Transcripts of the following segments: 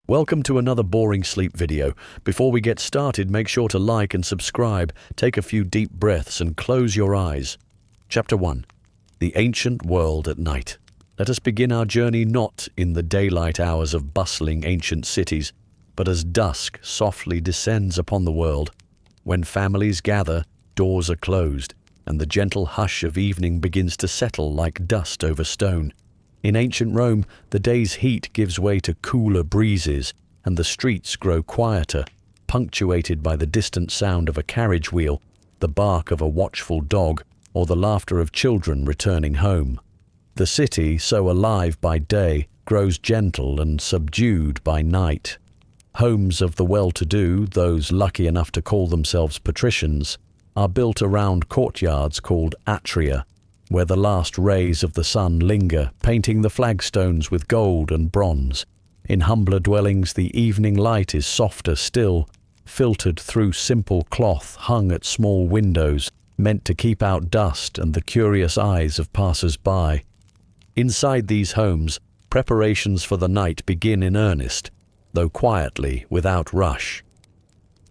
Welcome to another boring sleep video. Before we get started, make sure to like and subscribe, take a few deep breaths and close your eyes. Chapter 1. The Ancient World at Night. Let us begin our journey not in the daylight hours of bustling ancient cities, but as dusk softly descends upon the world. When families gather, doors are closed, and the gentle hush of evening begins to settle like dust over stone. In ancient Rome, the day's heat gives way to cooler breezes, and the streets grow quieter, punctuated by the distant sound of a carriage wheel, the bark of a watchful dog, or the laughter of children returning home. The city, so alive by day, grows gentle and subdued by night. Homes of the well-to-do, those lucky enough to call themselves patricians, are built around courtyards called atria, where the last rays of the sun linger, painting the flagstones with gold and bronze. In humbler dwellings, the evening light is softer still, filtered through simple cloth hung at small windows, meant to keep out dust and the curious eyes of passers-by. Inside these homes, preparations for the night begin in earnest, though quietly, without rush.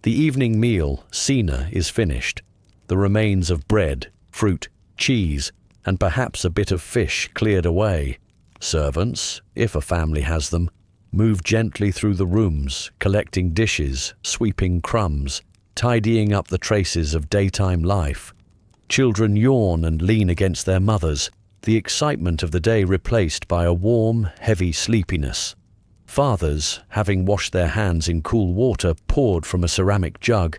The evening meal, cena, is finished. The remains of bread, fruit, cheese, and perhaps a bit of fish cleared away. Servants, if a family has them, move gently through the rooms, collecting dishes, sweeping crumbs, tidying up the traces of daytime life. Children yawn and lean against their mothers, the excitement of the day replaced by a warm, heavy sleepiness. Fathers, having washed their hands in cool water poured from a ceramic jug,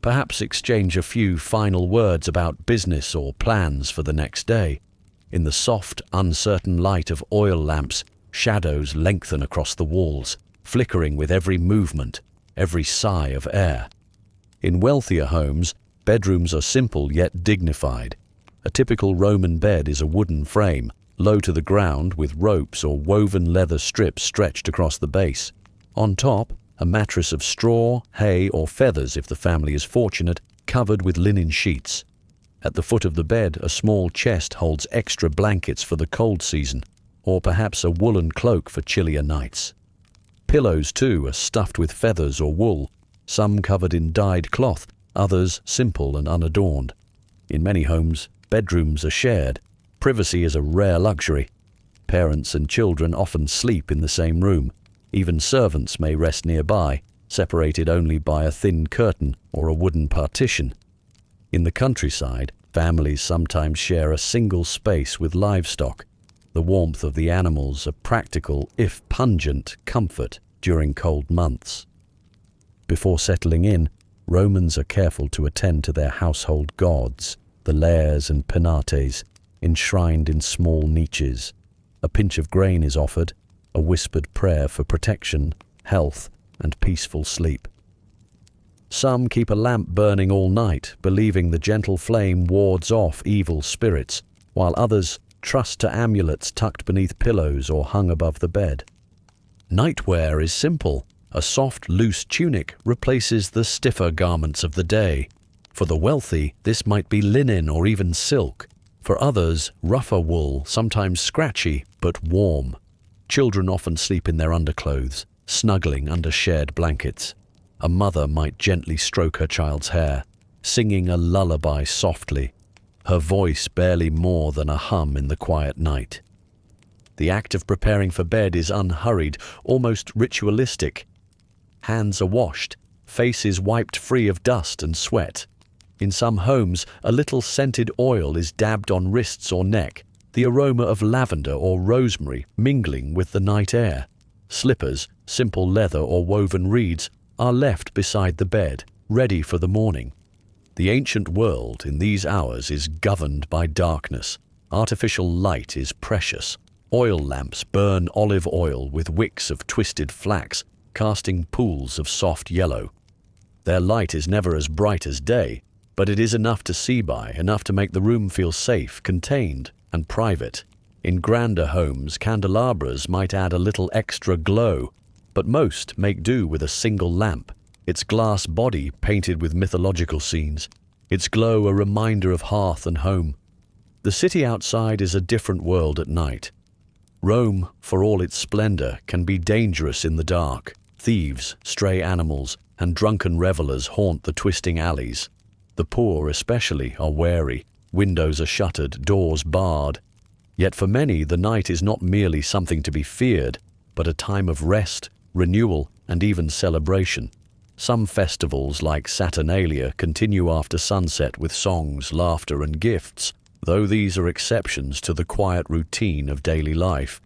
perhaps exchange a few final words about business or plans for the next day. In the soft, uncertain light of oil lamps, shadows lengthen across the walls, flickering with every movement, every sigh of air. In wealthier homes, bedrooms are simple yet dignified. A typical Roman bed is a wooden frame, low to the ground with ropes or woven leather strips stretched across the base. On top, a mattress of straw, hay, or feathers if the family is fortunate, covered with linen sheets. At the foot of the bed, a small chest holds extra blankets for the cold season, or perhaps a woolen cloak for chillier nights. Pillows, too, are stuffed with feathers or wool, some covered in dyed cloth, others simple and unadorned. In many homes, bedrooms are shared. Privacy is a rare luxury. Parents and children often sleep in the same room. Even servants may rest nearby, separated only by a thin curtain or a wooden partition. In the countryside, families sometimes share a single space with livestock. The warmth of the animals a practical, if pungent, comfort during cold months. Before settling in, Romans are careful to attend to their household gods, the lares and penates, enshrined in small niches. A pinch of grain is offered, a whispered prayer for protection, health, and peaceful sleep. Some keep a lamp burning all night, believing the gentle flame wards off evil spirits, while others trust to amulets tucked beneath pillows or hung above the bed. Nightwear is simple. A soft, loose tunic replaces the stiffer garments of the day. For the wealthy, this might be linen or even silk. For others, rougher wool, sometimes scratchy, but warm. Children often sleep in their underclothes, snuggling under shared blankets. A mother might gently stroke her child's hair, singing a lullaby softly, her voice barely more than a hum in the quiet night. The act of preparing for bed is unhurried, almost ritualistic. Hands are washed, faces wiped free of dust and sweat. In some homes, a little scented oil is dabbed on wrists or neck, the aroma of lavender or rosemary mingling with the night air. Slippers, simple leather or woven reeds, are left beside the bed, ready for the morning. The ancient world in these hours is governed by darkness. Artificial light is precious. Oil lamps burn olive oil with wicks of twisted flax, casting pools of soft yellow. Their light is never as bright as day, but it is enough to see by, enough to make the room feel safe, contained, and private. In grander homes, candelabras might add a little extra glow, but most make do with a single lamp, its glass body painted with mythological scenes, its glow a reminder of hearth and home. The city outside is a different world at night. Rome, for all its splendor, can be dangerous in the dark. Thieves, stray animals, and drunken revelers haunt the twisting alleys. The poor especially are wary. Windows are shuttered, doors barred. Yet for many, the night is not merely something to be feared, but a time of rest, renewal, and even celebration. Some festivals, like Saturnalia, continue after sunset with songs, laughter, and gifts, though these are exceptions to the quiet routine of daily life.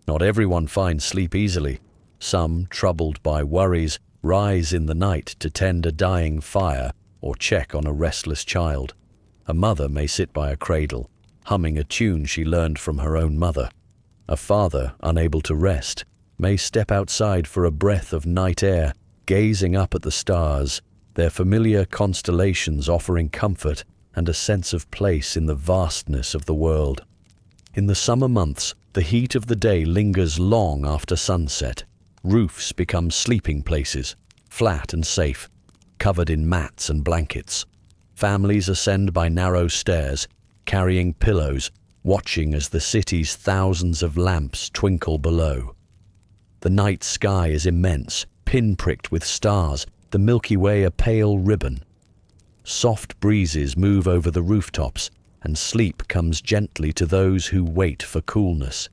Not everyone finds sleep easily. Some, troubled by worries, rise in the night to tend a dying fire or check on a restless child. A mother may sit by a cradle, humming a tune she learned from her own mother. A father, unable to rest, may step outside for a breath of night air, gazing up at the stars, their familiar constellations offering comfort and a sense of place in the vastness of the world. In the summer months, the heat of the day lingers long after sunset. Roofs become sleeping places, flat and safe, covered in mats and blankets. Families ascend by narrow stairs, carrying pillows, watching as the city's thousands of lamps twinkle below. The night sky is immense, pin-pricked with stars, the Milky Way a pale ribbon. Soft breezes move over the rooftops, and sleep comes gently to those who wait for coolness.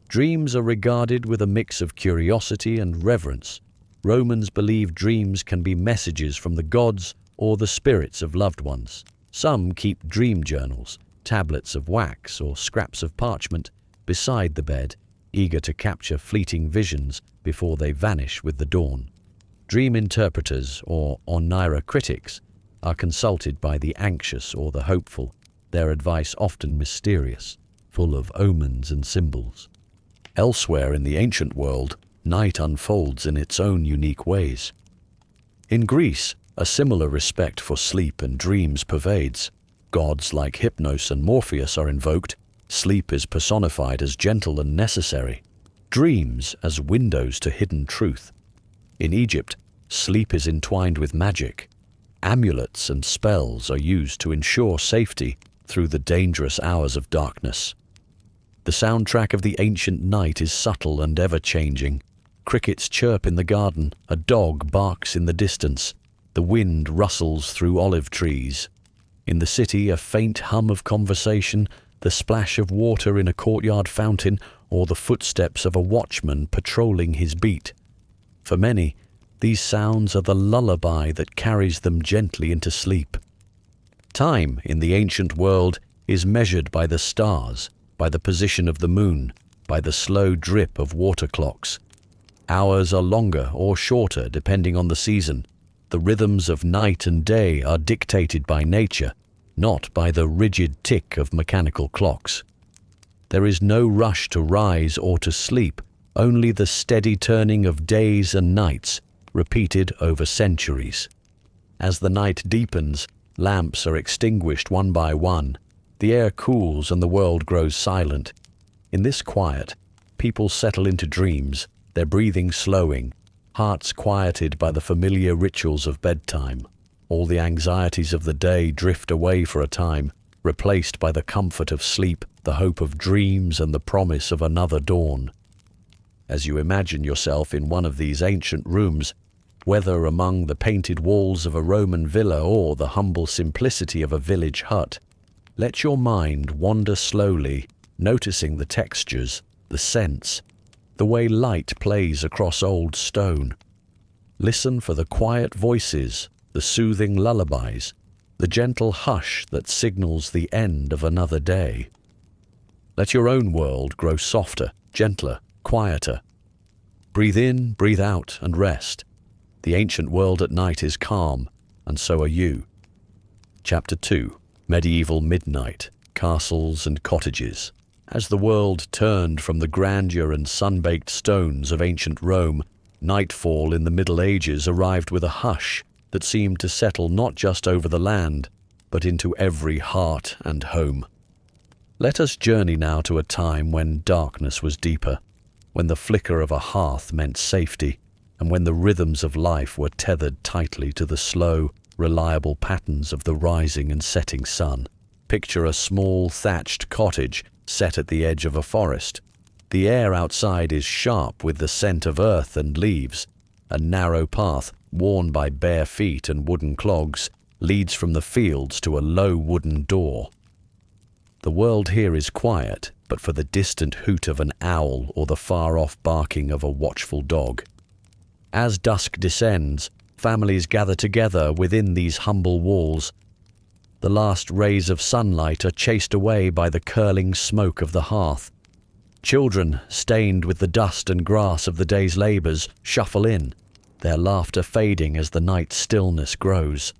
Dreams are regarded with a mix of curiosity and reverence. Romans believe dreams can be messages from the gods or the spirits of loved ones. Some keep dream journals, tablets of wax or scraps of parchment, beside the bed, eager to capture fleeting visions before they vanish with the dawn. Dream interpreters, or onira critics, are consulted by the anxious or the hopeful, their advice often mysterious, full of omens and symbols. Elsewhere in the ancient world, night unfolds in its own unique ways. In Greece, a similar respect for sleep and dreams pervades. Gods like Hypnos and Morpheus are invoked. Sleep is personified as gentle and necessary. Dreams as windows to hidden truth. In Egypt, sleep is entwined with magic. Amulets and spells are used to ensure safety through the dangerous hours of darkness. The soundtrack of the ancient night is subtle and ever-changing. Crickets chirp in the garden, a dog barks in the distance, the wind rustles through olive trees. In the city, a faint hum of conversation, the splash of water in a courtyard fountain, or the footsteps of a watchman patrolling his beat. For many, these sounds are the lullaby that carries them gently into sleep. Time in the ancient world is measured by the stars, by the position of the moon, by the slow drip of water clocks. Hours are longer or shorter depending on the season. The rhythms of night and day are dictated by nature, not by the rigid tick of mechanical clocks. There is no rush to rise or to sleep, only the steady turning of days and nights, repeated over centuries. As the night deepens, lamps are extinguished one by one. The air cools and the world grows silent. In this quiet, people settle into dreams, their breathing slowing, hearts quieted by the familiar rituals of bedtime. All the anxieties of the day drift away for a time, replaced by the comfort of sleep, the hope of dreams, and the promise of another dawn. As you imagine yourself in one of these ancient rooms, whether among the painted walls of a Roman villa or the humble simplicity of a village hut, let your mind wander slowly, noticing the textures, the scents, the way light plays across old stone. Listen for the quiet voices, the soothing lullabies, the gentle hush that signals the end of another day. Let your own world grow softer, gentler, quieter. Breathe in, breathe out, and rest. The ancient world at night is calm, and so are you. Chapter 2. Medieval Midnight, Castles and Cottages. As the world turned from the grandeur and sun-baked stones of ancient Rome, nightfall in the Middle Ages arrived with a hush that seemed to settle not just over the land, but into every heart and home. Let us journey now to a time when darkness was deeper, when the flicker of a hearth meant safety, and when the rhythms of life were tethered tightly to the slow, reliable patterns of the rising and setting sun. Picture a small thatched cottage set at the edge of a forest. The air outside is sharp with the scent of earth and leaves. A narrow path, worn by bare feet and wooden clogs, leads from the fields to a low wooden door. The world here is quiet, but for the distant hoot of an owl or the far-off barking of a watchful dog. As dusk descends, families gather together within these humble walls. The last rays of sunlight are chased away by the curling smoke of the hearth. Children, stained with the dust and grass of the day's labours, shuffle in, their laughter fading as the night stillness grows.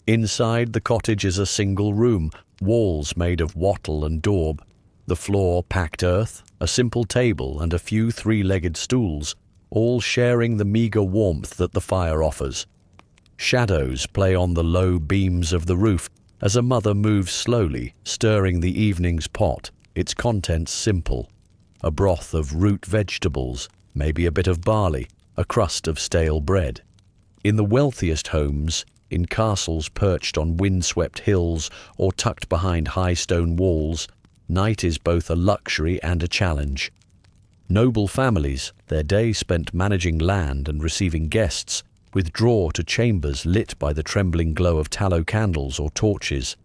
Inside the cottage is a single room, walls made of wattle and daub, the floor packed earth, a simple table and a few three-legged stools, all sharing the meagre warmth that the fire offers. Shadows play on the low beams of the roof as a mother moves slowly, stirring the evening's pot, its contents simple. A broth of root vegetables, maybe a bit of barley, a crust of stale bread. In the wealthiest homes, in castles perched on windswept hills or tucked behind high stone walls, night is both a luxury and a challenge. Noble families, their day spent managing land and receiving guests, withdraw to chambers lit by the trembling glow of tallow candles or torches.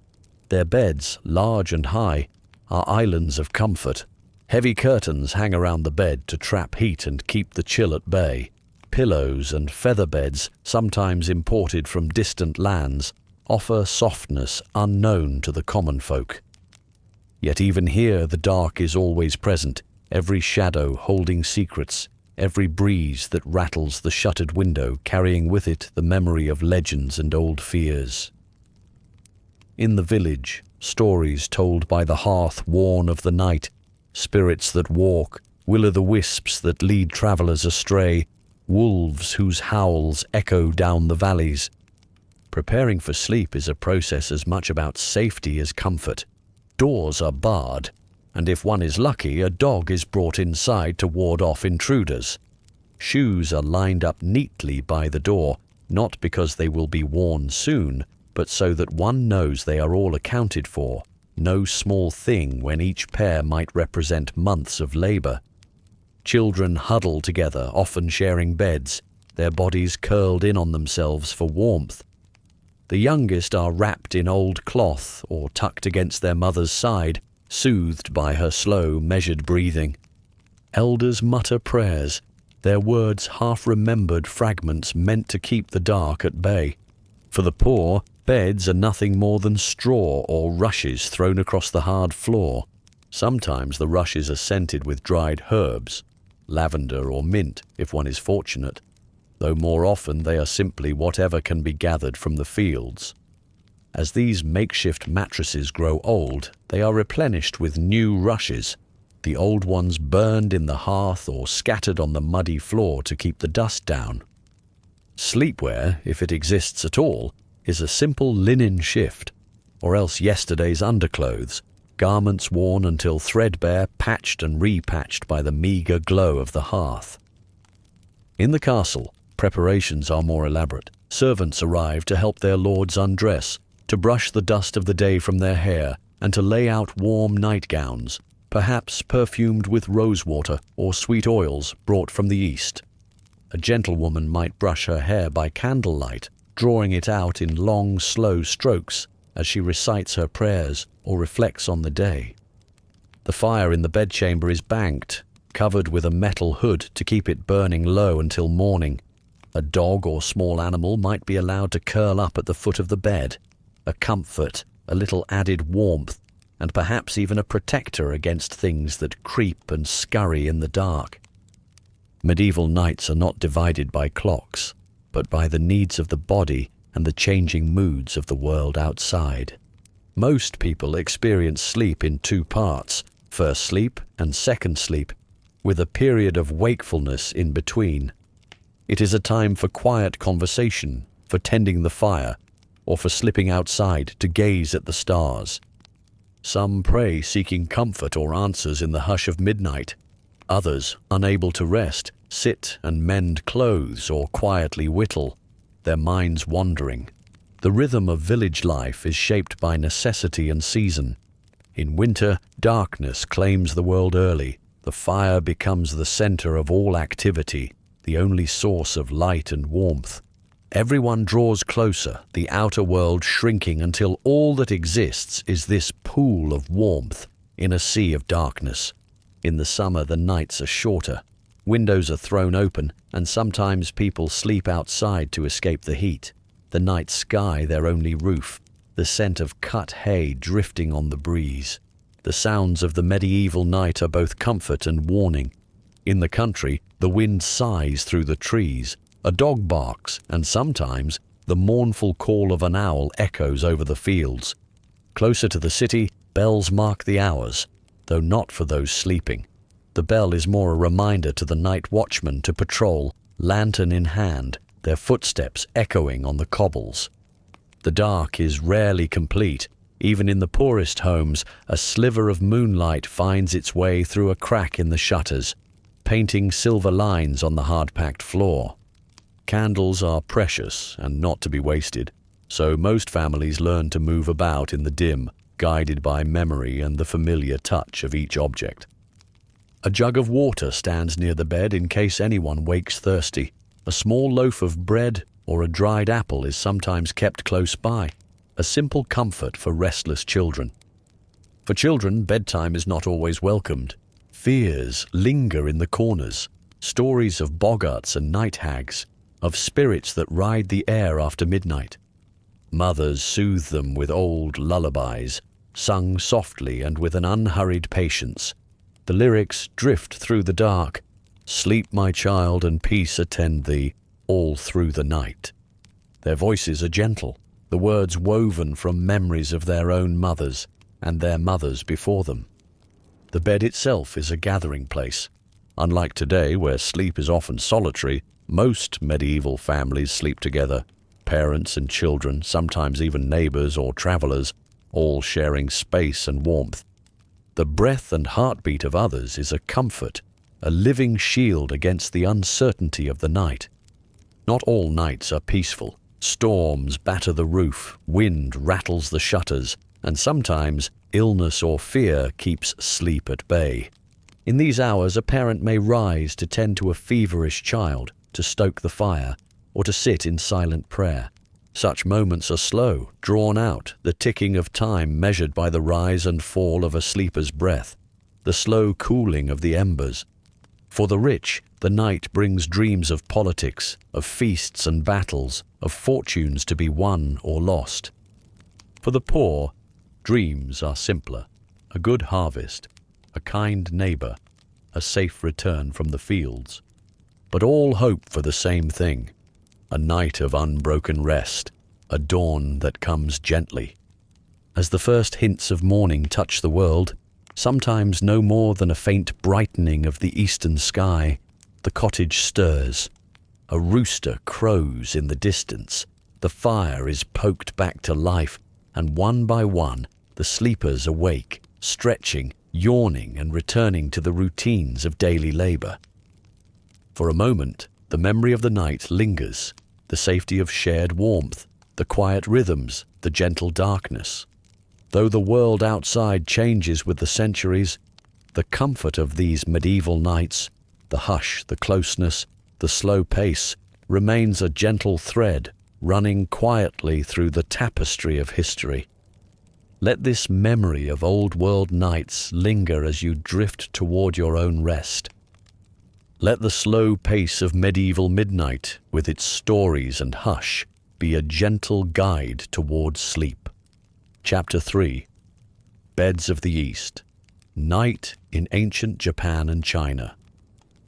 Their beds, large and high, are islands of comfort. Heavy curtains hang around the bed to trap heat and keep the chill at bay. Pillows and feather beds, sometimes imported from distant lands, offer softness unknown to the common folk. Yet even here the dark is always present, every shadow holding secrets, every breeze that rattles the shuttered window carrying with it the memory of legends and old fears. In the village, stories told by the hearth worn of the night, spirits that walk, will-o'-the-wisps that lead travellers astray, wolves whose howls echo down the valleys. Preparing for sleep is a process as much about safety as comfort. Doors are barred, and if one is lucky, a dog is brought inside to ward off intruders. Shoes are lined up neatly by the door, not because they will be worn soon, but so that one knows they are all accounted for, no small thing when each pair might represent months of labour. Children huddle together, often sharing beds, their bodies curled in on themselves for warmth. The youngest are wrapped in old cloth or tucked against their mother's side, soothed by her slow, measured breathing. Elders mutter prayers, their words half-remembered fragments meant to keep the dark at bay. For the poor, beds are nothing more than straw or rushes thrown across the hard floor. Sometimes the rushes are scented with dried herbs, lavender or mint if one is fortunate, though more often they are simply whatever can be gathered from the fields. As these makeshift mattresses grow old, they are replenished with new rushes, the old ones burned in the hearth or scattered on the muddy floor to keep the dust down. Sleepwear, if it exists at all, is a simple linen shift, or else yesterday's underclothes, garments worn until threadbare, patched and repatched by the meagre glow of the hearth. In the castle, preparations are more elaborate. Servants arrive to help their lords undress, to brush the dust of the day from their hair, and to lay out warm nightgowns, perhaps perfumed with rosewater or sweet oils brought from the east. A gentlewoman might brush her hair by candlelight, drawing it out in long, slow strokes as she recites her prayers or reflects on the day. The fire in the bedchamber is banked, covered with a metal hood to keep it burning low until morning. A dog or small animal might be allowed to curl up at the foot of the bed, a comfort, a little added warmth, and perhaps even a protector against things that creep and scurry in the dark. Medieval nights are not divided by clocks, but by the needs of the body and the changing moods of the world outside. Most people experience sleep in two parts, first sleep and second sleep, with a period of wakefulness in between. It is a time for quiet conversation, for tending the fire, or for slipping outside to gaze at the stars. Some pray seeking comfort or answers in the hush of midnight. Others, unable to rest, sit and mend clothes or quietly whittle, their minds wandering. The rhythm of village life is shaped by necessity and season. In winter, darkness claims the world early. The fire becomes the center of all activity. the only source of light and warmth. Everyone draws closer, the outer world shrinking until all that exists is this pool of warmth in a sea of darkness. In the summer, the nights are shorter. Windows are thrown open, and sometimes people sleep outside to escape the heat. The night sky their only roof, the scent of cut hay drifting on the breeze. The sounds of the medieval night are both comfort and warning. In the country, the wind sighs through the trees, a dog barks, and sometimes the mournful call of an owl echoes over the fields. Closer to the city, bells mark the hours, though not for those sleeping. The bell is more a reminder to the night watchman to patrol, lantern in hand, their footsteps echoing on the cobbles. The dark is rarely complete. Even in the poorest homes, a sliver of moonlight finds its way through a crack in the shutters, painting silver lines on the hard-packed floor. Candles are precious and not to be wasted, so most families learn to move about in the dim, guided by memory and the familiar touch of each object. A jug of water stands near the bed in case anyone wakes thirsty. A small loaf of bread or a dried apple is sometimes kept close by, a simple comfort for restless children. For children, bedtime is not always welcomed. Fears linger in the corners, stories of boggarts and night hags, of spirits that ride the air after midnight. Mothers soothe them with old lullabies, sung softly and with an unhurried patience. The lyrics drift through the dark. Sleep, my child, and peace attend thee all through the night. Their voices are gentle, the words woven from memories of their own mothers and their mothers before them. The bed itself is a gathering place. Unlike today, where sleep is often solitary, most medieval families sleep together, parents and children, sometimes even neighbors or travelers, all sharing space and warmth. The breath and heartbeat of others is a comfort, a living shield against the uncertainty of the night. Not all nights are peaceful. Storms batter the roof, wind rattles the shutters, and sometimes illness or fear keeps sleep at bay. In these hours, a parent may rise to tend to a feverish child, to stoke the fire, or to sit in silent prayer. Such moments are slow, drawn out, the ticking of time measured by the rise and fall of a sleeper's breath, the slow cooling of the embers. For the rich, the night brings dreams of politics, of feasts and battles, of fortunes to be won or lost. For the poor, dreams are simpler: a good harvest, a kind neighbor, a safe return from the fields. But all hope for the same thing: a night of unbroken rest, a dawn that comes gently. As the first hints of morning touch the world, sometimes no more than a faint brightening of the eastern sky, the cottage stirs. A rooster crows in the distance. The fire is poked back to life, and one by one, the sleepers awake, stretching, yawning, and returning to the routines of daily labor. For a moment, the memory of the night lingers, the safety of shared warmth, the quiet rhythms, the gentle darkness. Though the world outside changes with the centuries, the comfort of these medieval nights, the hush, the closeness, the slow pace, remains a gentle thread running quietly through the tapestry of history. Let this memory of old-world nights linger as you drift toward your own rest. Let the slow pace of medieval midnight, with its stories and hush, be a gentle guide towards sleep. Chapter 3. Beds of the East. Night in ancient Japan and China.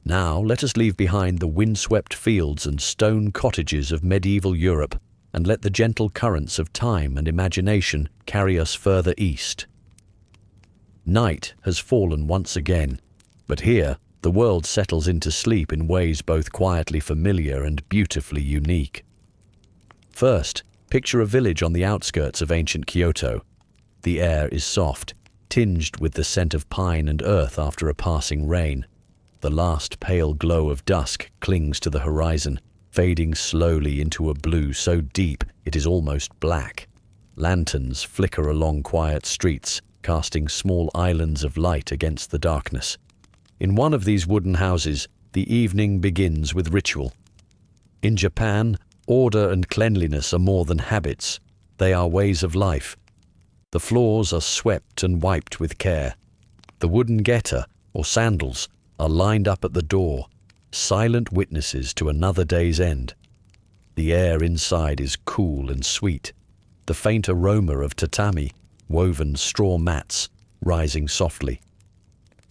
Now let us leave behind the windswept fields and stone cottages of medieval Europe, and let the gentle currents of time and imagination carry us further east. Night has fallen once again, but here the world settles into sleep in ways both quietly familiar and beautifully unique. First, picture a village on the outskirts of ancient Kyoto. The air is soft, tinged with the scent of pine and earth after a passing rain. The last pale glow of dusk clings to the horizon, fading slowly into a blue so deep it is almost black. Lanterns flicker along quiet streets, casting small islands of light against the darkness. In one of these wooden houses, the evening begins with ritual. In Japan, order and cleanliness are more than habits. They are ways of life. The floors are swept and wiped with care. The wooden geta, or sandals, are lined up at the door, silent witnesses to another day's end. The air inside is cool and sweet, the faint aroma of tatami, woven straw mats, rising softly.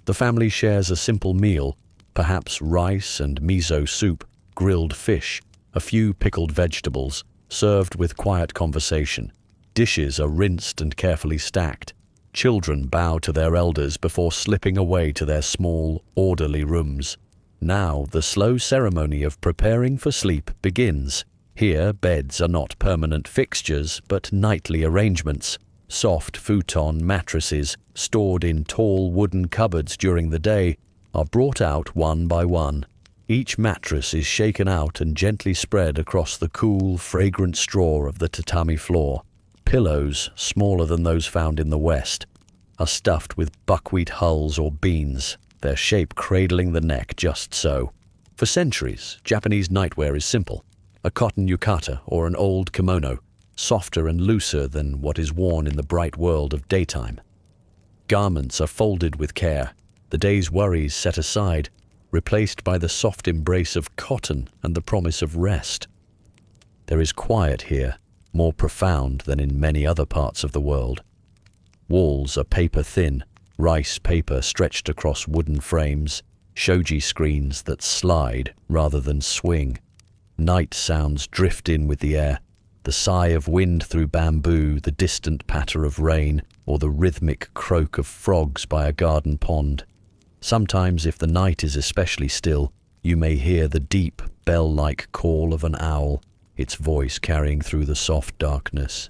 The family shares a simple meal, perhaps rice and miso soup, grilled fish, a few pickled vegetables, served with quiet conversation. Dishes are rinsed and carefully stacked. Children bow to their elders before slipping away to their small, orderly rooms. Now the slow ceremony of preparing for sleep begins. Here, beds are not permanent fixtures, but nightly arrangements. Soft futon mattresses, stored in tall wooden cupboards during the day, are brought out one by one. Each mattress is shaken out and gently spread across the cool, fragrant straw of the tatami floor. Pillows, smaller than those found in the West, are stuffed with buckwheat hulls or beans, their shape cradling the neck just so. For centuries, Japanese nightwear is simple. A cotton yukata or an old kimono, softer and looser than what is worn in the bright world of daytime. Garments are folded with care, the day's worries set aside, replaced by the soft embrace of cotton and the promise of rest. There is quiet here, more profound than in many other parts of the world. Walls are paper-thin, rice paper stretched across wooden frames, shoji screens that slide rather than swing. Night sounds drift in with the air, the sigh of wind through bamboo, the distant patter of rain, or the rhythmic croak of frogs by a garden pond. Sometimes, if the night is especially still, you may hear the deep, bell-like call of an owl, its voice carrying through the soft darkness.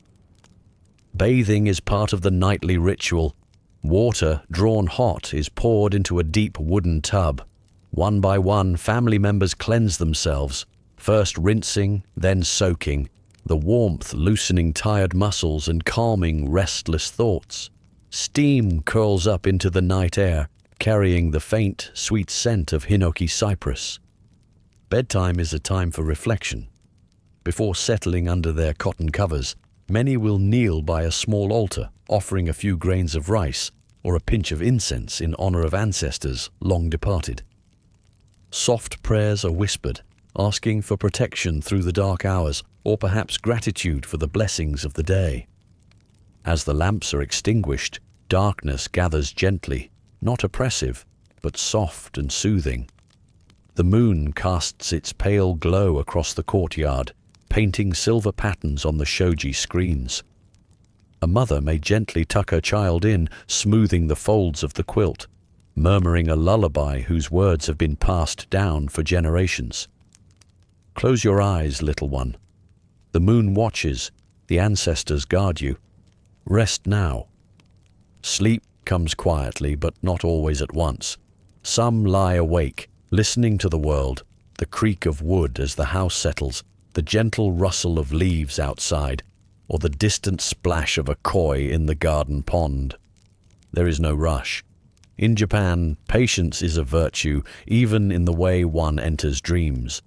Bathing is part of the nightly ritual. Water, drawn hot, is poured into a deep wooden tub. One by one, family members cleanse themselves, first rinsing, then soaking, the warmth loosening tired muscles and calming restless thoughts. Steam curls up into the night air, carrying the faint, sweet scent of hinoki cypress. Bedtime is a time for reflection. Before settling under their cotton covers, many will kneel by a small altar, offering a few grains of rice or a pinch of incense in honor of ancestors long departed. Soft prayers are whispered, asking for protection through the dark hours, or perhaps gratitude for the blessings of the day. As the lamps are extinguished, darkness gathers gently, not oppressive, but soft and soothing. The moon casts its pale glow across the courtyard, painting silver patterns on the shoji screens. A mother may gently tuck her child in, smoothing the folds of the quilt, murmuring a lullaby whose words have been passed down for generations. Close your eyes, little one. The moon watches, the ancestors guard you. Rest now. Sleep comes quietly, but not always at once. Some lie awake, listening to the world, the creak of wood as the house settles, the gentle rustle of leaves outside, or the distant splash of a koi in the garden pond. There is no rush. In Japan, patience is a virtue, even in the way one enters dreams.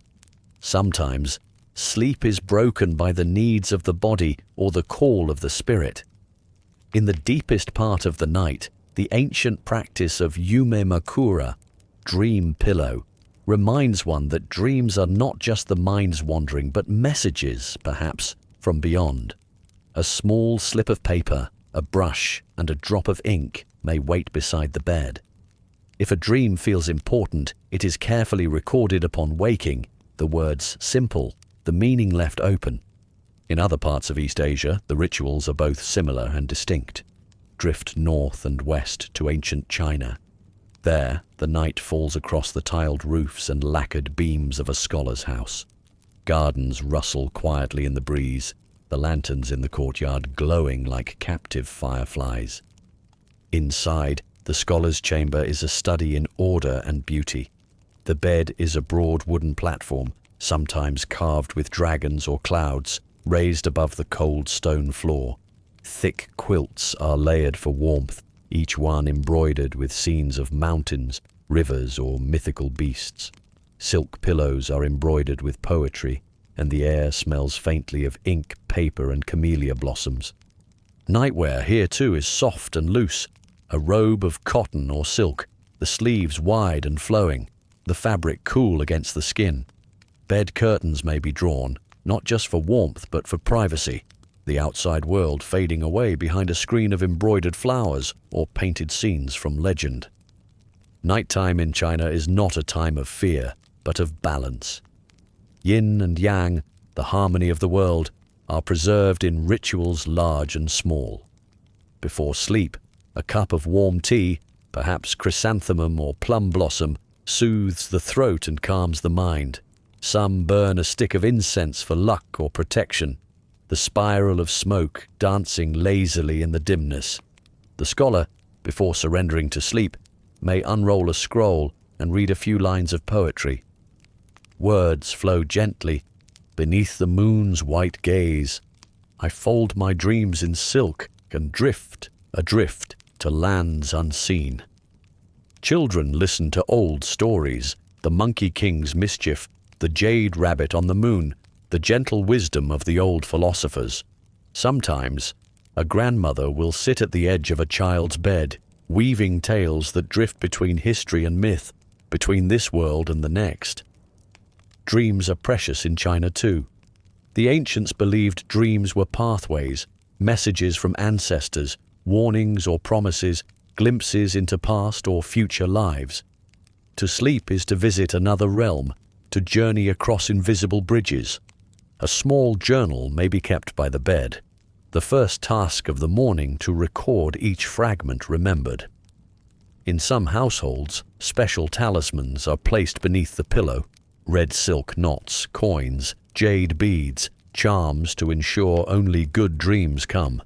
Sometimes, sleep is broken by the needs of the body or the call of the spirit. In the deepest part of the night, the ancient practice of yume makura, dream pillow, reminds one that dreams are not just the mind's wandering, but messages, perhaps, from beyond. A small slip of paper, a brush, and a drop of ink may wait beside the bed. If a dream feels important, it is carefully recorded upon waking, the words simple, the meaning left open. In other parts of East Asia, the rituals are both similar and distinct. Drift north and west to ancient China. There, the night falls across the tiled roofs and lacquered beams of a scholar's house. Gardens rustle quietly in the breeze, the lanterns in the courtyard glowing like captive fireflies. Inside, the scholar's chamber is a study in order and beauty. The bed is a broad wooden platform, sometimes carved with dragons or clouds, raised above the cold stone floor. Thick quilts are layered for warmth, each one embroidered with scenes of mountains, rivers, or mythical beasts. Silk pillows are embroidered with poetry, and the air smells faintly of ink, paper, and camellia blossoms. Nightwear here too is soft and loose, a robe of cotton or silk, the sleeves wide and flowing, the fabric cool against the skin. Bed curtains may be drawn, not just for warmth but for privacy, the outside world fading away behind a screen of embroidered flowers or painted scenes from legend. Nighttime in China is not a time of fear, but of balance. Yin and yang, the harmony of the world, are preserved in rituals large and small. Before sleep, a cup of warm tea, perhaps chrysanthemum or plum blossom, soothes the throat and calms the mind. Some burn a stick of incense for luck or protection, the spiral of smoke dancing lazily in the dimness. The scholar, before surrendering to sleep, may unroll a scroll and read a few lines of poetry. Words flow gently beneath the moon's white gaze. I fold my dreams in silk and drift adrift to lands unseen. Children listen to old stories, the Monkey King's mischief, the jade rabbit on the moon, the gentle wisdom of the old philosophers. Sometimes, a grandmother will sit at the edge of a child's bed, weaving tales that drift between history and myth, between this world and the next. Dreams are precious in China too. The ancients believed dreams were pathways, messages from ancestors, warnings or promises, glimpses into past or future lives. To sleep is to visit another realm, to journey across invisible bridges. A small journal may be kept by the bed, the first task of the morning to record each fragment remembered. In some households, special talismans are placed beneath the pillow, red silk knots, coins, jade beads, charms to ensure only good dreams come.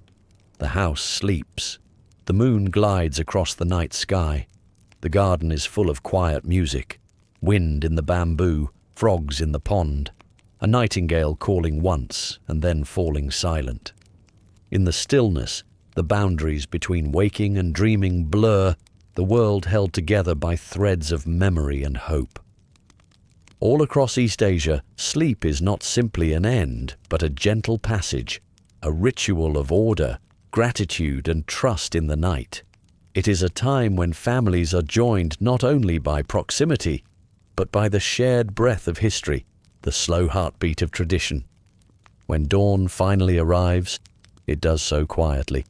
The house sleeps. The moon glides across the night sky. The garden is full of quiet music, wind in the bamboo, frogs in the pond, a nightingale calling once and then falling silent. In the stillness, the boundaries between waking and dreaming blur, the world held together by threads of memory and hope. All across East Asia, sleep is not simply an end, but a gentle passage, a ritual of order, gratitude and trust in the night. It is a time when families are joined not only by proximity, but by the shared breath of history, the slow heartbeat of tradition. When dawn finally arrives, it does so quietly.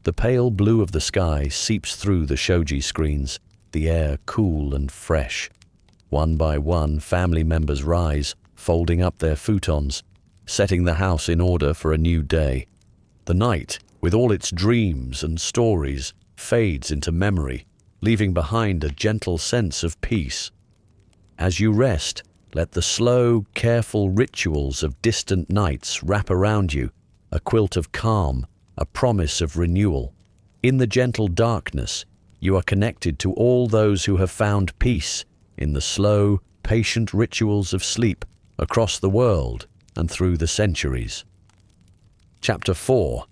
The pale blue of the sky seeps through the shoji screens, the air cool and fresh. One by one, family members rise, folding up their futons, setting the house in order for a new day. The night, with all its dreams and stories, fades into memory, leaving behind a gentle sense of peace. As you rest, let the slow, careful rituals of distant nights wrap around you, a quilt of calm, a promise of renewal. In the gentle darkness, you are connected to all those who have found peace in the slow, patient rituals of sleep across the world and through the centuries. Chapter 4.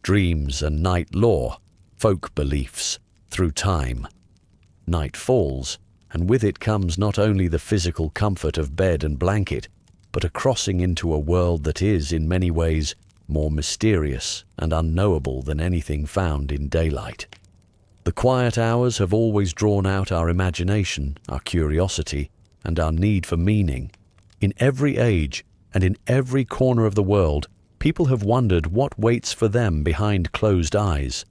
Dreams and Night Lore, Folk Beliefs, Through Time. Night falls, and with it comes not only the physical comfort of bed and blanket, but a crossing into a world that is, in many ways, more mysterious and unknowable than anything found in daylight. The quiet hours have always drawn out our imagination, our curiosity, and our need for meaning. In every age and in every corner of the world, people have wondered what waits for them behind closed eyes.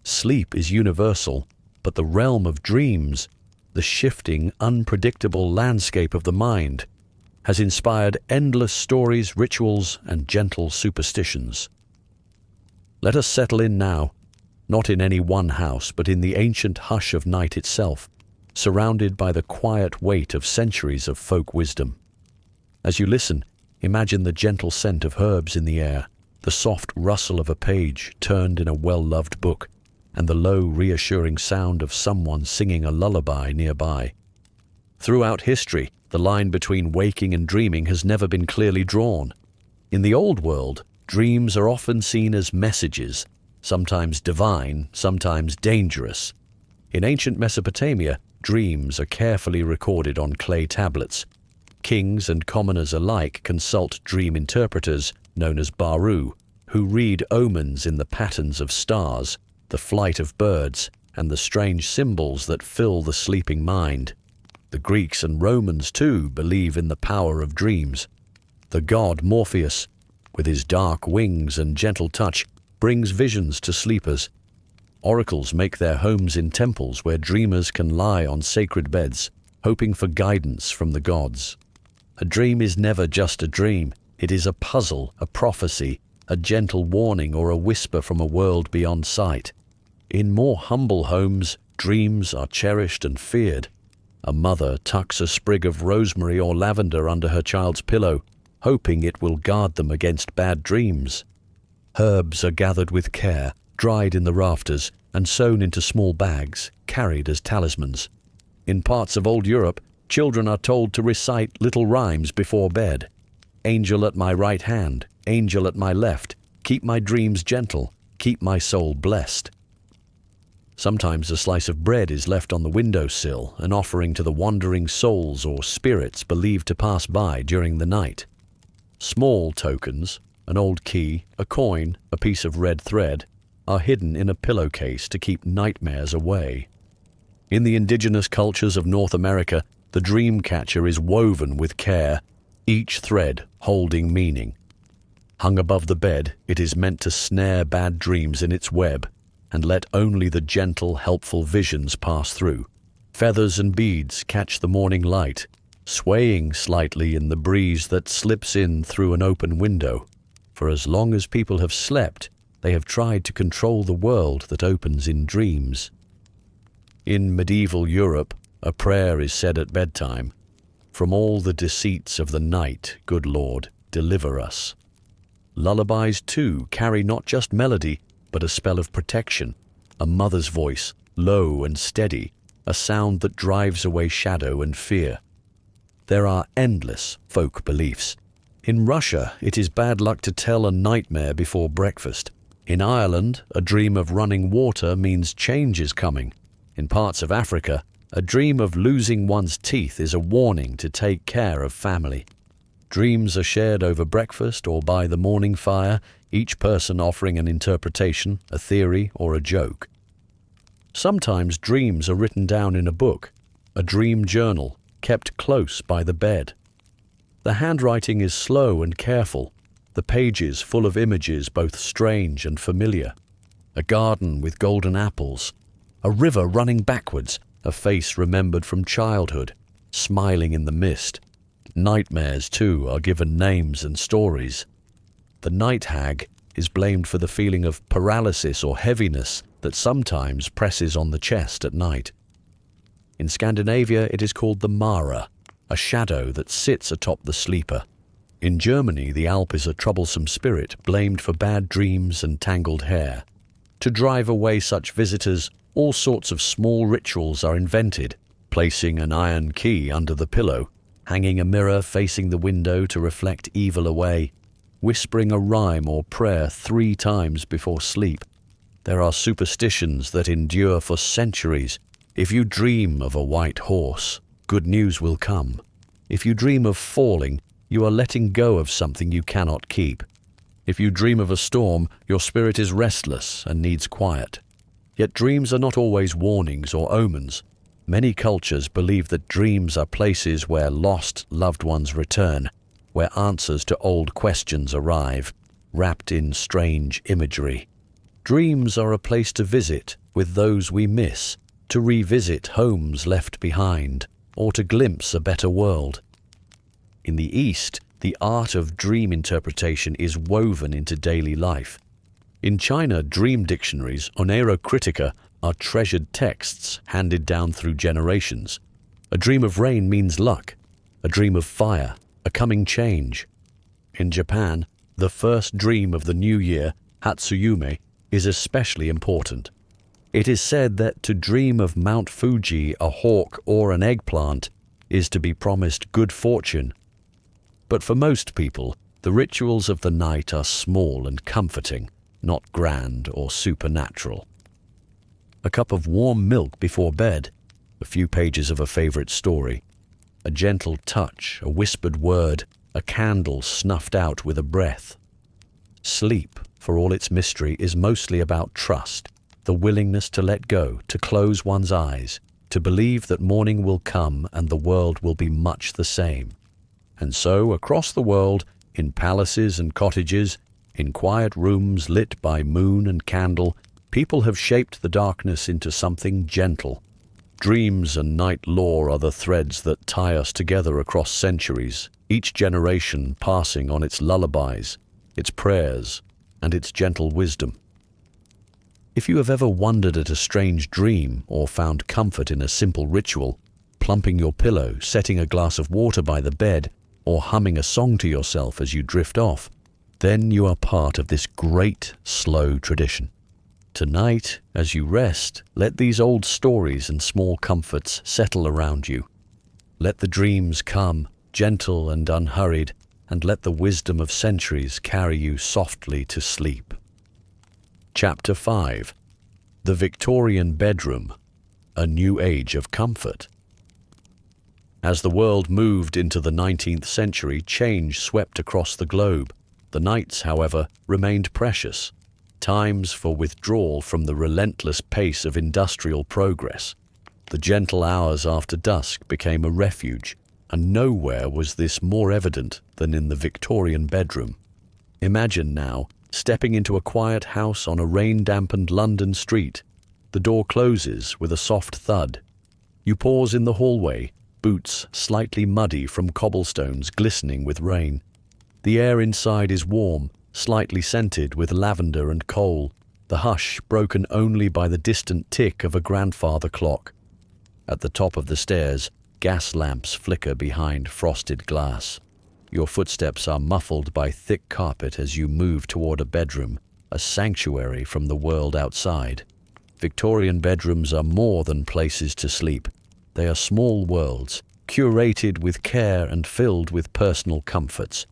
Sleep is universal, but the realm of dreams, the shifting, unpredictable landscape of the mind, has inspired endless stories, rituals, and gentle superstitions. Let us settle in now, not in any one house, but in the ancient hush of night itself, surrounded by the quiet weight of centuries of folk wisdom. As you listen, imagine the gentle scent of herbs in the air, the soft rustle of a page turned in a well-loved book, and the low, reassuring sound of someone singing a lullaby nearby. Throughout history, the line between waking and dreaming has never been clearly drawn. In the old world, dreams are often seen as messages, sometimes divine, sometimes dangerous. In ancient Mesopotamia, dreams are carefully recorded on clay tablets. Kings and commoners alike consult dream interpreters, known as baru, who read omens in the patterns of stars, the flight of birds, and the strange symbols that fill the sleeping mind. The Greeks and Romans, too, believe in the power of dreams. The god Morpheus, with his dark wings and gentle touch, brings visions to sleepers. Oracles make their homes in temples where dreamers can lie on sacred beds, hoping for guidance from the gods. A dream is never just a dream. It is a puzzle, a prophecy, a gentle warning, or a whisper from a world beyond sight. In more humble homes, dreams are cherished and feared. A mother tucks a sprig of rosemary or lavender under her child's pillow, hoping it will guard them against bad dreams. Herbs are gathered with care, dried in the rafters, and sewn into small bags, carried as talismans. In parts of old Europe, children are told to recite little rhymes before bed. Angel at my right hand, angel at my left, keep my dreams gentle, keep my soul blessed. Sometimes a slice of bread is left on the windowsill, an offering to the wandering souls or spirits believed to pass by during the night. Small tokens, an old key, a coin, a piece of red thread, are hidden in a pillowcase to keep nightmares away. In the indigenous cultures of North America, the dream catcher is woven with care, each thread holding meaning. Hung above the bed, it is meant to snare bad dreams in its web, and let only the gentle, helpful visions pass through. Feathers and beads catch the morning light, swaying slightly in the breeze that slips in through an open window. For as long as people have slept, they have tried to control the world that opens in dreams. In medieval Europe, a prayer is said at bedtime. From all the deceits of the night, good Lord, deliver us. Lullabies, too, carry not just melody, but a spell of protection, a mother's voice, low and steady, a sound that drives away shadow and fear. There are endless folk beliefs. In Russia, it is bad luck to tell a nightmare before breakfast. In Ireland, a dream of running water means change is coming. In parts of Africa, a dream of losing one's teeth is a warning to take care of family. Dreams are shared over breakfast or by the morning fire, each person offering an interpretation, a theory, or a joke. Sometimes dreams are written down in a book, a dream journal, kept close by the bed. The handwriting is slow and careful, the pages full of images both strange and familiar. A garden with golden apples, a river running backwards, a face remembered from childhood, smiling in the mist. Nightmares, too, are given names and stories. The night hag is blamed for the feeling of paralysis or heaviness that sometimes presses on the chest at night. In Scandinavia, it is called the Mara, a shadow that sits atop the sleeper. In Germany, the Alp is a troublesome spirit blamed for bad dreams and tangled hair. To drive away such visitors, all sorts of small rituals are invented, placing an iron key under the pillow, hanging a mirror facing the window to reflect evil away, whispering a rhyme or prayer 3 times before sleep. There are superstitions that endure for centuries. If you dream of a white horse, good news will come. If you dream of falling, you are letting go of something you cannot keep. If you dream of a storm, your spirit is restless and needs quiet. Yet dreams are not always warnings or omens. Many cultures believe that dreams are places where lost loved ones return, where answers to old questions arrive, wrapped in strange imagery. Dreams are a place to visit with those we miss, to revisit homes left behind, or to glimpse a better world. In the East, the art of dream interpretation is woven into daily life. In China, dream dictionaries, Oneirocritica, are treasured texts handed down through generations. A dream of rain means luck, a dream of fire, a coming change. In Japan, the first dream of the new year, Hatsuyume, is especially important. It is said that to dream of Mount Fuji, a hawk, or an eggplant is to be promised good fortune. But for most people, the rituals of the night are small and comforting, not grand or supernatural. A cup of warm milk before bed, a few pages of a favorite story, a gentle touch, a whispered word, a candle snuffed out with a breath. Sleep, for all its mystery, is mostly about trust, the willingness to let go, to close one's eyes, to believe that morning will come and the world will be much the same. And so, across the world, in palaces and cottages, in quiet rooms lit by moon and candle, people have shaped the darkness into something gentle. Dreams and night lore are the threads that tie us together across centuries, each generation passing on its lullabies, its prayers, and its gentle wisdom. If you have ever wondered at a strange dream or found comfort in a simple ritual, plumping your pillow, setting a glass of water by the bed, or humming a song to yourself as you drift off, then you are part of this great, slow tradition. Tonight, as you rest, let these old stories and small comforts settle around you. Let the dreams come, gentle and unhurried, and let the wisdom of centuries carry you softly to sleep. Chapter 5. The Victorian Bedroom, a New Age of Comfort. As the world moved into the 19th century, change swept across the globe. The nights, however, remained precious, times for withdrawal from the relentless pace of industrial progress. The gentle hours after dusk became a refuge, and nowhere was this more evident than in the Victorian bedroom. Imagine now stepping into a quiet house on a rain-dampened London street. The door closes with a soft thud. You pause in the hallway, boots slightly muddy from cobblestones glistening with rain. The air inside is warm, slightly scented with lavender and coal, the hush broken only by the distant tick of a grandfather clock. At the top of the stairs, gas lamps flicker behind frosted glass. Your footsteps are muffled by thick carpet as you move toward a bedroom, a sanctuary from the world outside. Victorian bedrooms are more than places to sleep. They are small worlds, curated with care and filled with personal comforts.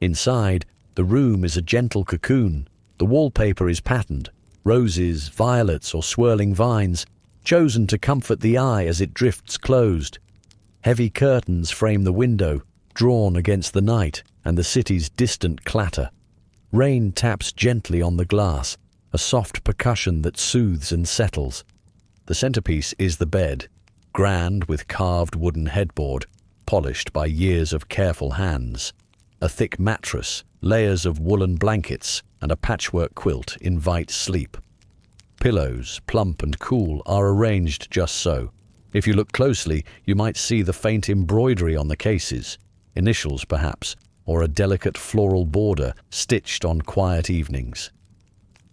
Inside, the room is a gentle cocoon. The wallpaper is patterned, roses, violets, or swirling vines, chosen to comfort the eye as it drifts closed. Heavy curtains frame the window, drawn against the night and the city's distant clatter. Rain taps gently on the glass, a soft percussion that soothes and settles. The centerpiece is the bed, grand with carved wooden headboard, polished by years of careful hands. A thick mattress, layers of woolen blankets, and a patchwork quilt invite sleep. Pillows, plump and cool, are arranged just so. If you look closely, you might see the faint embroidery on the cases, initials perhaps, or a delicate floral border stitched on quiet evenings.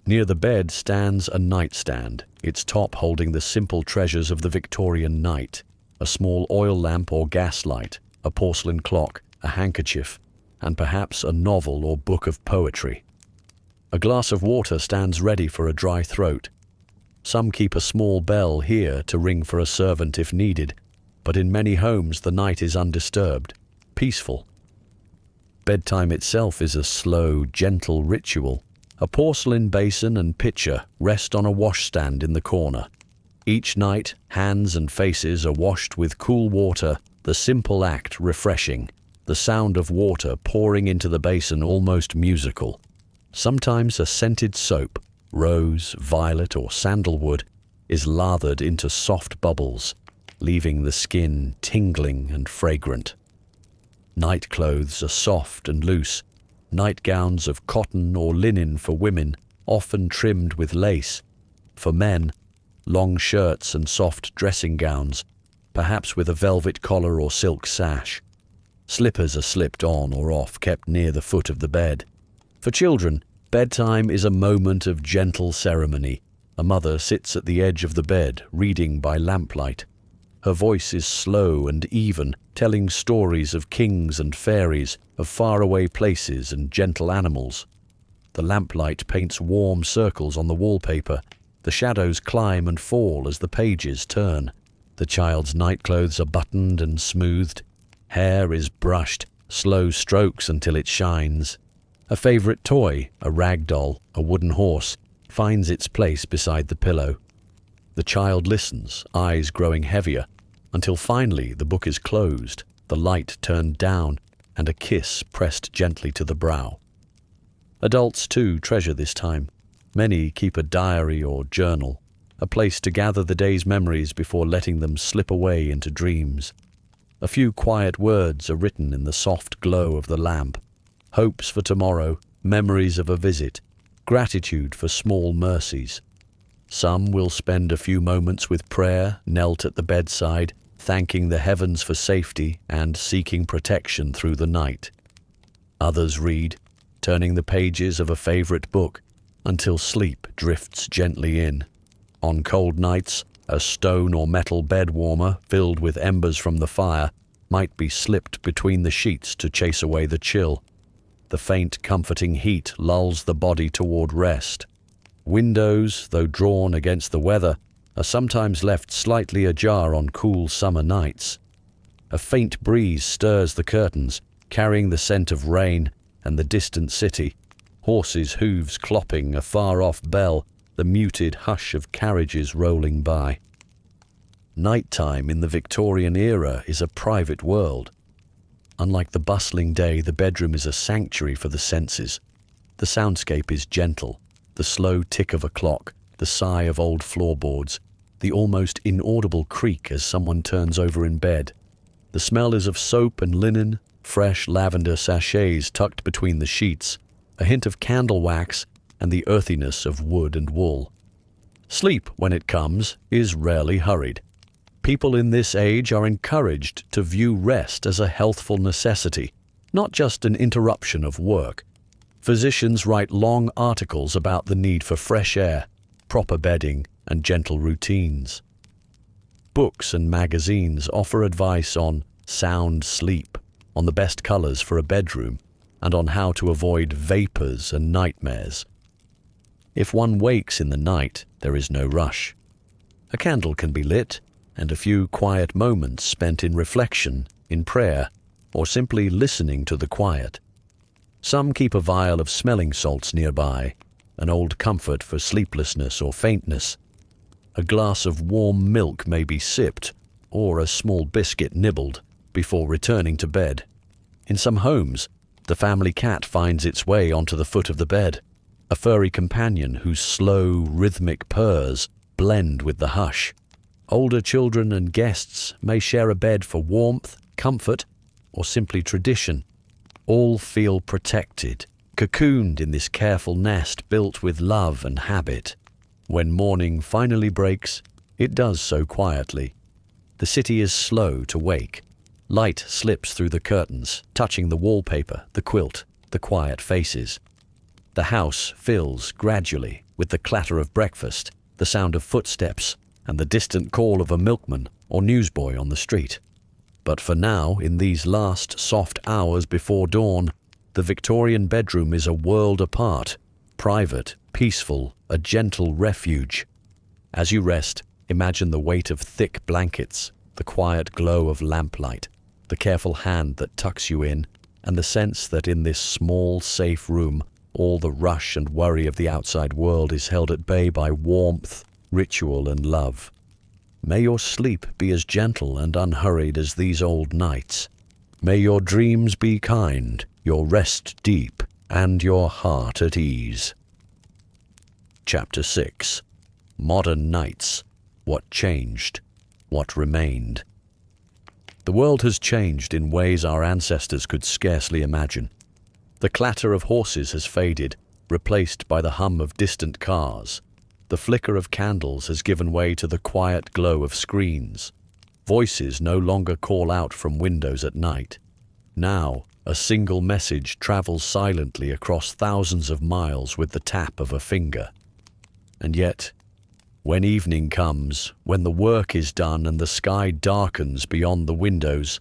Near the bed stands a nightstand, its top holding the simple treasures of the Victorian night: a small oil lamp or gas light, a porcelain clock, a handkerchief, and perhaps a novel or book of poetry. A glass of water stands ready for a dry throat. Some keep a small bell here to ring for a servant if needed, but in many homes the night is undisturbed, peaceful. Bedtime itself is a slow, gentle ritual. A porcelain basin and pitcher rest on a washstand in the corner. Each night, hands and faces are washed with cool water, the simple act refreshing, the sound of water pouring into the basin almost musical. Sometimes a scented soap, rose, violet, or sandalwood, is lathered into soft bubbles, leaving the skin tingling and fragrant. Night clothes are soft and loose, nightgowns of cotton or linen for women, often trimmed with lace. For men, long shirts and soft dressing gowns, perhaps with a velvet collar or silk sash. Slippers are slipped on or off, kept near the foot of the bed. For children, bedtime is a moment of gentle ceremony. A mother sits at the edge of the bed, reading by lamplight. Her voice is slow and even, telling stories of kings and fairies, of faraway places and gentle animals. The lamplight paints warm circles on the wallpaper. The shadows climb and fall as the pages turn. The child's nightclothes are buttoned and smoothed. Hair is brushed, slow strokes until it shines. A favorite toy, a rag doll, a wooden horse, finds its place beside the pillow. The child listens, eyes growing heavier, until finally the book is closed, the light turned down, and a kiss pressed gently to the brow. Adults, too, treasure this time. Many keep a diary or journal, a place to gather the day's memories before letting them slip away into dreams. A few quiet words are written in the soft glow of the lamp. Hopes for tomorrow, memories of a visit, gratitude for small mercies. Some will spend a few moments with prayer, knelt at the bedside, thanking the heavens for safety and seeking protection through the night. Others read, turning the pages of a favorite book until sleep drifts gently in. On cold nights, a stone or metal bed warmer filled with embers from the fire might be slipped between the sheets to chase away the chill. The faint, comforting heat lulls the body toward rest. Windows, though drawn against the weather, are sometimes left slightly ajar on cool summer nights. A faint breeze stirs the curtains, carrying the scent of rain and the distant city, horses' hooves clopping a far-off bell, the muted hush of carriages rolling by. Nighttime in the Victorian era is a private world. Unlike the bustling day, the bedroom is a sanctuary for the senses. The soundscape is gentle, the slow tick of a clock, the sigh of old floorboards, the almost inaudible creak as someone turns over in bed. The smell is of soap and linen, fresh lavender sachets tucked between the sheets, a hint of candle wax, and the earthiness of wood and wool. Sleep, when it comes, is rarely hurried. People in this age are encouraged to view rest as a healthful necessity, not just an interruption of work. Physicians write long articles about the need for fresh air, proper bedding, and gentle routines. Books and magazines offer advice on sound sleep, on the best colors for a bedroom, and on how to avoid vapors and nightmares. If one wakes in the night, there is no rush. A candle can be lit, and a few quiet moments spent in reflection, in prayer, or simply listening to the quiet. Some keep a vial of smelling salts nearby, an old comfort for sleeplessness or faintness. A glass of warm milk may be sipped, or a small biscuit nibbled, before returning to bed. In some homes, the family cat finds its way onto the foot of the bed, a furry companion whose slow, rhythmic purrs blend with the hush. Older children and guests may share a bed for warmth, comfort, or simply tradition. All feel protected, cocooned in this careful nest built with love and habit. When morning finally breaks, it does so quietly. The city is slow to wake. Light slips through the curtains, touching the wallpaper, the quilt, the quiet faces. The house fills gradually with the clatter of breakfast, the sound of footsteps, and the distant call of a milkman or newsboy on the street. But for now, in these last soft hours before dawn, the Victorian bedroom is a world apart, private, peaceful, a gentle refuge. As you rest, imagine the weight of thick blankets, the quiet glow of lamplight, the careful hand that tucks you in, and the sense that in this small, safe room, all the rush and worry of the outside world is held at bay by warmth, ritual, and love. May your sleep be as gentle and unhurried as these old nights. May your dreams be kind, your rest deep, and your heart at ease. Chapter 6. Modern Nights. What changed? What remained? The world has changed in ways our ancestors could scarcely imagine. The clatter of horses has faded, replaced by the hum of distant cars. The flicker of candles has given way to the quiet glow of screens. Voices no longer call out from windows at night. Now, a single message travels silently across thousands of miles with the tap of a finger. And yet, when evening comes, when the work is done and the sky darkens beyond the windows,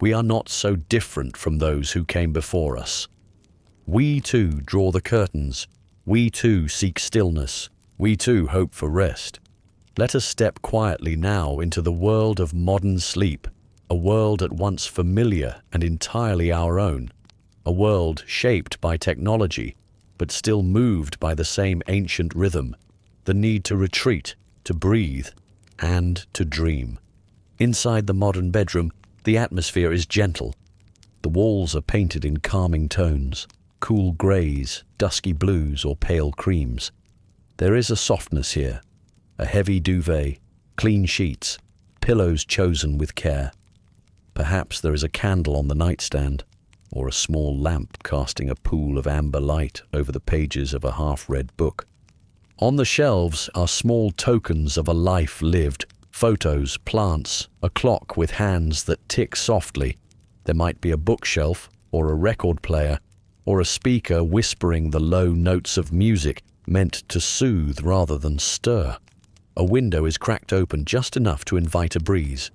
we are not so different from those who came before us. We too draw the curtains. We too seek stillness. We too hope for rest. Let us step quietly now into the world of modern sleep, a world at once familiar and entirely our own, a world shaped by technology, but still moved by the same ancient rhythm, the need to retreat, to breathe, and to dream. Inside the modern bedroom, the atmosphere is gentle. The walls are painted in calming tones, cool greys, dusky blues, or pale creams. There is a softness here, a heavy duvet, clean sheets, pillows chosen with care. Perhaps there is a candle on the nightstand, or a small lamp casting a pool of amber light over the pages of a half-read book. On the shelves are small tokens of a life lived, photos, plants, a clock with hands that tick softly. There might be a bookshelf, or a record player, or a speaker whispering the low notes of music meant to soothe rather than stir. A window is cracked open just enough to invite a breeze.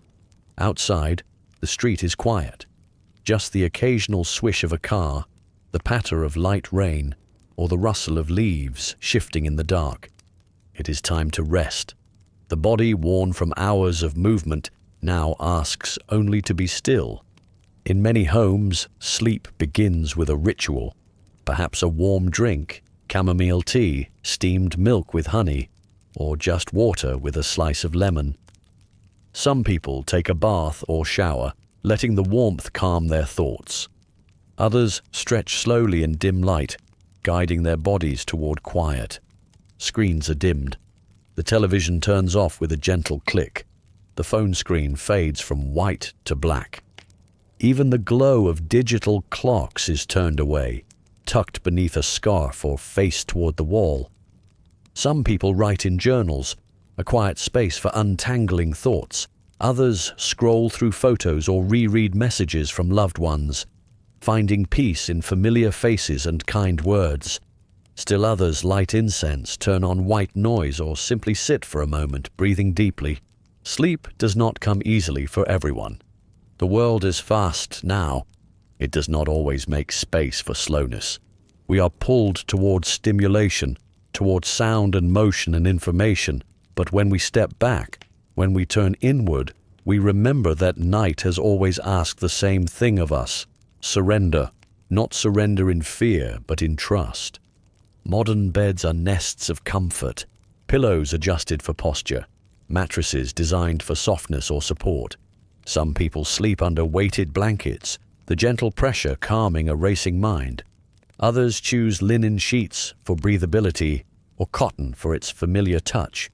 Outside, the street is quiet. Just the occasional swish of a car, the patter of light rain, or the rustle of leaves shifting in the dark. It is time to rest. The body, worn from hours of movement, now asks only to be still. In many homes, sleep begins with a ritual, perhaps a warm drink, chamomile tea, steamed milk with honey, or just water with a slice of lemon. Some people take a bath or shower, letting the warmth calm their thoughts. Others stretch slowly in dim light, guiding their bodies toward quiet. Screens are dimmed. The television turns off with a gentle click. The phone screen fades from white to black. Even the glow of digital clocks is turned away, tucked beneath a scarf or faced toward the wall. Some people write in journals, a quiet space for untangling thoughts. Others scroll through photos or reread messages from loved ones, finding peace in familiar faces and kind words. Still others light incense, turn on white noise, or simply sit for a moment, breathing deeply. Sleep does not come easily for everyone. The world is fast now. It does not always make space for slowness. We are pulled towards stimulation, towards sound and motion and information. But when we step back, when we turn inward, we remember that night has always asked the same thing of us: surrender. Not surrender in fear, but in trust. Modern beds are nests of comfort, pillows adjusted for posture, mattresses designed for softness or support. Some people sleep under weighted blankets, the gentle pressure calming a racing mind. Others choose linen sheets for breathability or cotton for its familiar touch.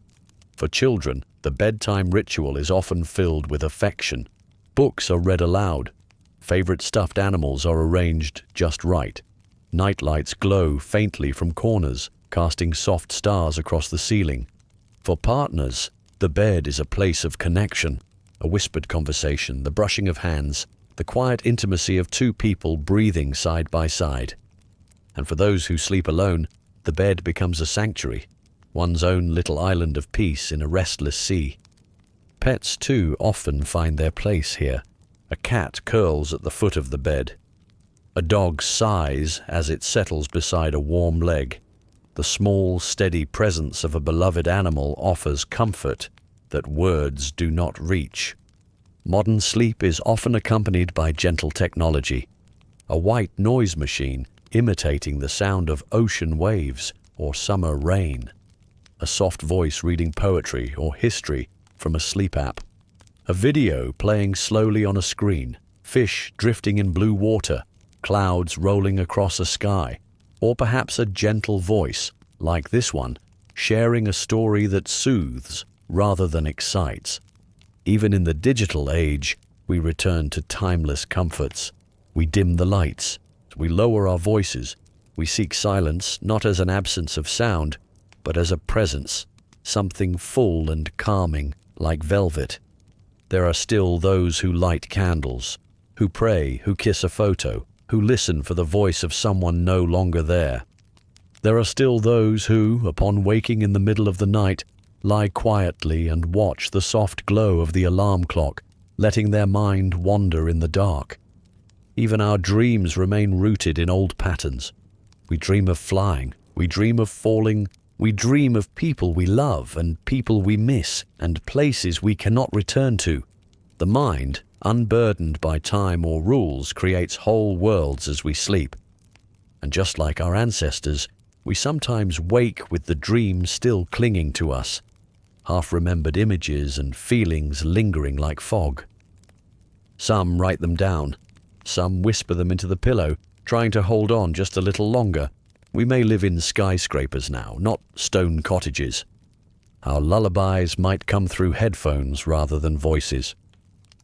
For children, the bedtime ritual is often filled with affection. Books are read aloud. Favorite stuffed animals are arranged just right. Nightlights glow faintly from corners, casting soft stars across the ceiling. For partners, the bed is a place of connection, a whispered conversation, the brushing of hands, the quiet intimacy of two people breathing side by side. And for those who sleep alone, the bed becomes a sanctuary, one's own little island of peace in a restless sea. Pets, too, often find their place here. A cat curls at the foot of the bed. A dog sighs as it settles beside a warm leg. The small, steady presence of a beloved animal offers comfort that words do not reach. Modern sleep is often accompanied by gentle technology. A white noise machine imitating the sound of ocean waves or summer rain. A soft voice reading poetry or history from a sleep app. A video playing slowly on a screen. Fish drifting in blue water. Clouds rolling across a sky. Or perhaps a gentle voice, like this one, sharing a story that soothes rather than excites. Even in the digital age, we return to timeless comforts. We dim the lights. We lower our voices. We seek silence not as an absence of sound, but as a presence, something full and calming, like velvet. There are still those who light candles, who pray, who kiss a photo, who listen for the voice of someone no longer there. There are still those who, upon waking in the middle of the night, lie quietly and watch the soft glow of the alarm clock, letting their mind wander in the dark. Even our dreams remain rooted in old patterns. We dream of flying, we dream of falling, we dream of people we love and people we miss and places we cannot return to. The mind, unburdened by time or rules, creates whole worlds as we sleep. And just like our ancestors, we sometimes wake with the dream still clinging to us. half-remembered images and feelings lingering like fog. Some write them down. Some whisper them into the pillow, trying to hold on just a little longer. We may live in skyscrapers now, not stone cottages. Our lullabies might come through headphones rather than voices.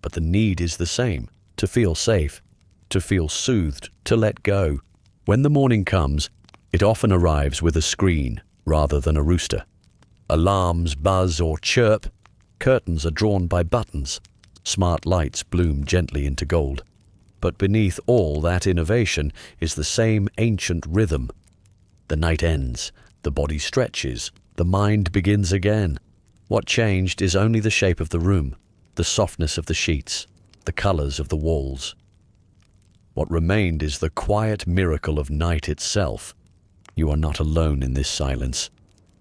But the need is the same, to feel safe, to feel soothed, to let go. When the morning comes, it often arrives with a screen rather than a rooster. Alarms buzz or chirp, curtains are drawn by buttons, smart lights bloom gently into gold. But beneath all that innovation is the same ancient rhythm. The night ends, the body stretches, the mind begins again. What changed is only the shape of the room, the softness of the sheets, the colors of the walls. What remained is the quiet miracle of night itself. You are not alone in this silence.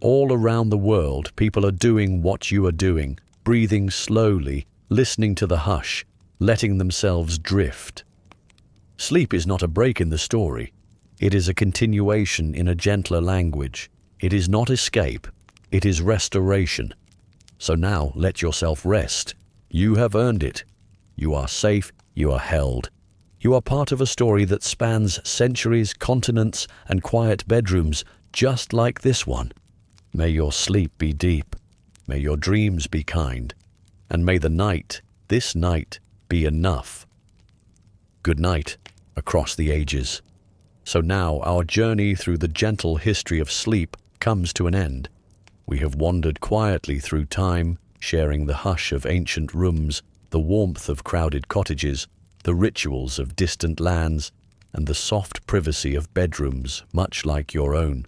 All around the world, people are doing what you are doing, breathing slowly, listening to the hush, letting themselves drift. Sleep is not a break in the story. It is a continuation in a gentler language. It is not escape. It is restoration. So now let yourself rest. You have earned it. You are safe. You are held. You are part of a story that spans centuries, continents, and quiet bedrooms, just like this one. May your sleep be deep. May your dreams be kind. And may the night, this night, be enough. Good night, across the ages. So now our journey through the gentle history of sleep comes to an end. We have wandered quietly through time, sharing the hush of ancient rooms, the warmth of crowded cottages, the rituals of distant lands, and the soft privacy of bedrooms much like your own.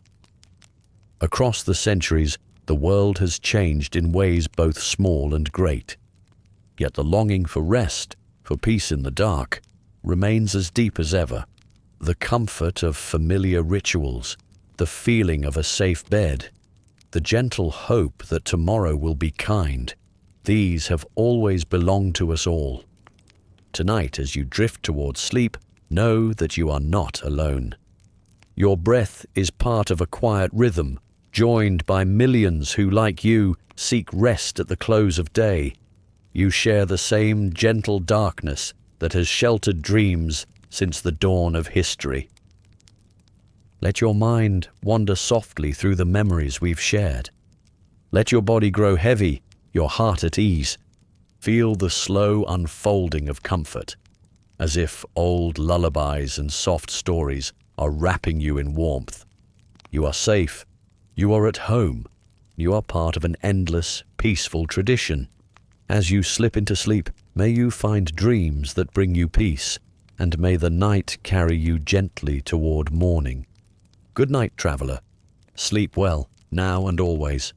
Across the centuries, the world has changed in ways both small and great. Yet the longing for rest, for peace in the dark, remains as deep as ever. The comfort of familiar rituals, the feeling of a safe bed, the gentle hope that tomorrow will be kind, these have always belonged to us all. Tonight, as you drift towards sleep, know that you are not alone. Your breath is part of a quiet rhythm, joined by millions who, like you, seek rest at the close of day. You share the same gentle darkness that has sheltered dreams since the dawn of history. Let your mind wander softly through the memories we've shared. Let your body grow heavy, your heart at ease. Feel the slow unfolding of comfort, as if old lullabies and soft stories are wrapping you in warmth. You are safe. You are at home. You are part of an endless, peaceful tradition. As you slip into sleep, may you find dreams that bring you peace, and may the night carry you gently toward morning. Good night, traveler. Sleep well, now and always.